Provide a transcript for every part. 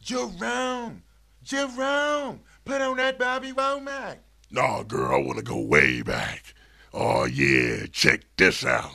Jerome, Jerome, put on that Bobby Womack. Nah, girl, I want to go way back. Oh, yeah, check this out.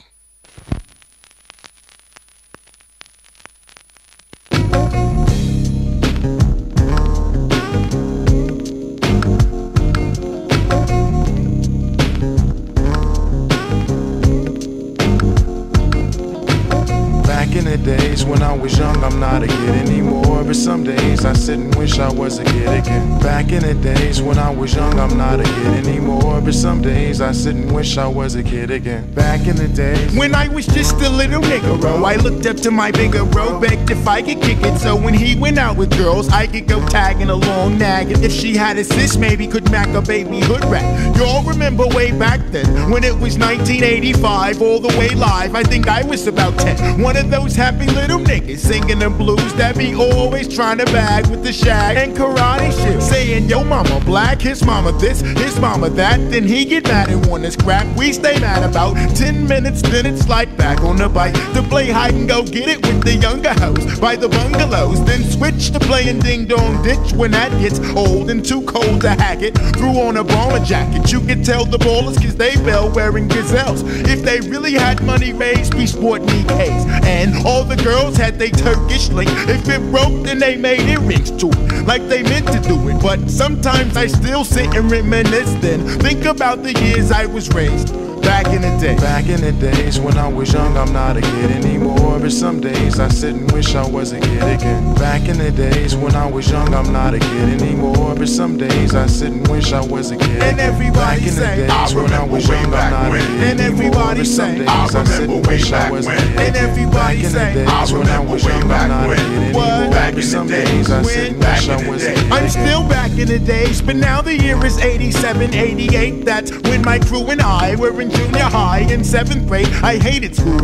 Back in the days when I was young, I'm not a kid anymore. But some days I sit and wish I was a kid again. Back in the days when I was young, I'm not a kid anymore. But some days I sit and wish I was a kid again. Back in the days when I was just a little nigga, I looked up to my bigger bro, begged if I could kick it. So when he went out with girls, I could go tagging along, nagging. If she had a sis, maybe could mac a baby hood rat. Y'all remember way back then, when it was 1985, all the way live. I think I was about 10. One of those happy little niggas singing the blues that be always trying to bag with the shag and karate shit, saying yo mama black, his mama this, his mama that. Then he get mad and want us crap. We stay mad about 10 minutes, then it's like back on the bike to play hide and go get it with the younger hoes by the bungalows. Then switch to playing ding dong ditch when that gets old and too cold to hack it. Threw on a bomber jacket, you could tell the ballers cause they fell wearing gazelles. If they really had money raised, we sport knee K's. And all the girls had they Turkish link. If it broke, then they made earrings to it, like they meant to do it. But sometimes I still sit and reminisce, then think about the years I was raised. Back in the day. Back in the days when I was young, I'm not a kid anymore. But some days I sit and wish I was a kid again. Back in the days when I was young, I'm not a kid anymore. But some days I sit and wish I was a kid. And everybody back in say, the days when I was young, I'm not a kid and everybody say, I sit and wish I was a kid. And everybody say, days when I was young, I'm not a kid anymore. Back But some days I sit and wish I was a kid. I'm still back in the days, but now the year is 87, 88. That's when my crew and I were in junior high. In 7th grade, I hated school.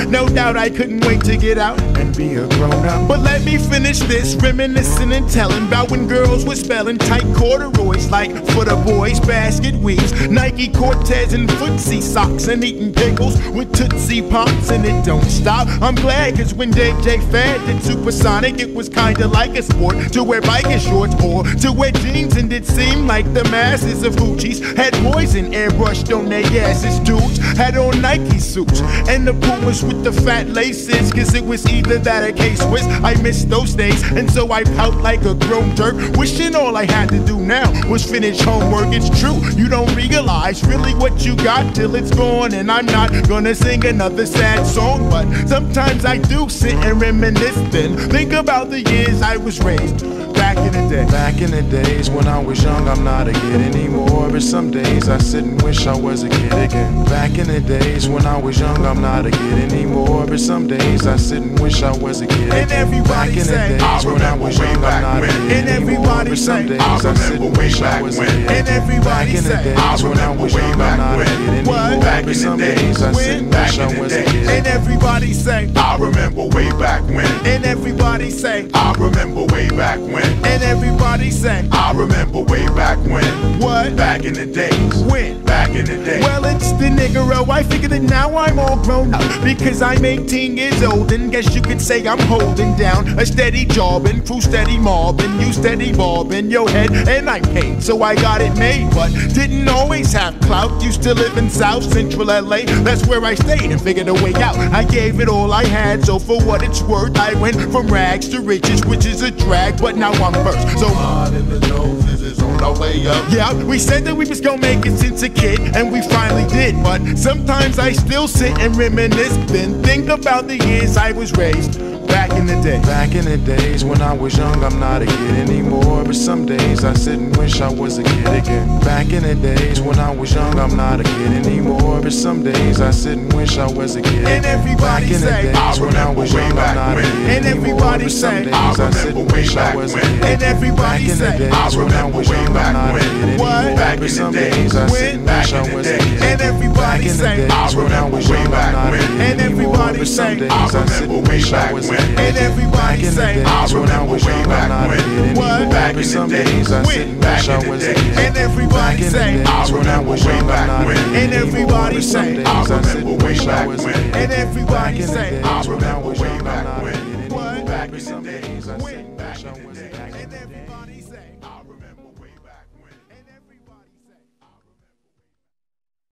No doubt I couldn't wait to get out and be a grown-up. But let me finish this, reminiscing and telling about when girls were spelling tight corduroys like for the boys, basket weaves, Nike Cortez and footsie socks, and eating pickles with Tootsie Pops, and it don't stop. I'm glad cause when DJ Fad did Supersonic, it was kinda like a sport to wear biker shorts or to wear jeans, and it seemed like the masses of hoochies had poison airbrushed on their asses. Dudes had on Nike suits and the Pumas with the fat laces, cause it was either that or K-Swiss. I missed those days, and so I pout like a grown jerk, wishing all I had to do now was finish homework. It's true, you don't realize really what you got till it's gone. And I'm not gonna sing another sad song, but sometimes I do sit and reminisce, then think about the years I was raised. Back in the day. Back in the days when I was young, I'm not a kid anymore. But some days I sit and wish I was a kid again. Back in the days when I was young, I'm not a kid anymore. But some days I sit and wish I was a kid again. And everybody back in say, the days when I was young, I'm not a kid and everybody some say, days I sit and wish I was a kid. And everybody back in the say, days when I was young, I'm not a kid anymore. But some days I sit and wish I was a kid. And everybody say, I remember way back when. And everybody say, I remember way back when. And everybody say, I remember way back when. What? Back in the days. When? Back in the day. Well, it's the niggero. I figured that now I'm all grown up because I'm 18 years old, and guess you could say I'm holding down a steady job and crew steady mobbing, you steady bobbing your head, and I'm paid, so I got it made. But didn't always have clout. Used to live in South Central LA. That's where I stayed and figured a way out. I gave it all I had, so for what it's worth, I went from rags to riches, which is a drag. But now I'm first. So hard in the nose is on our way up. Yeah, we said that we was gonna make it since a kid, and we finally did. But sometimes I still sit and reminisce, then think about the years I was raised. Back in the day. Back in the days when I was young, I'm not a kid anymore. But some days I sit and wish I was a kid again. Back in the days when I was young, I'm not a kid anymore. But some days I sit and wish I was a kid. And everybody say, I when I was young, I'm not a kid and everybody say, I sit and wish I was a kid. And everybody say, when I was young, I'm not a kid anymore. Back in the days I sit and wish I was a kid. And everybody say, when I was young, I'm not a kid and everybody say, I sit and wish I was a kid. and everybody say, when I was young, I'm not a kid anymore. Back in the days I sit and wish I was a kid. and everybody say, when I was young, I'm not a kid and everybody say, I sit and wish I was a kid. and everybody say, when I was young, I'm not a kid anymore. back in the some day. days I When? sit and Back wish I in the was day. back in And the day. everybody say.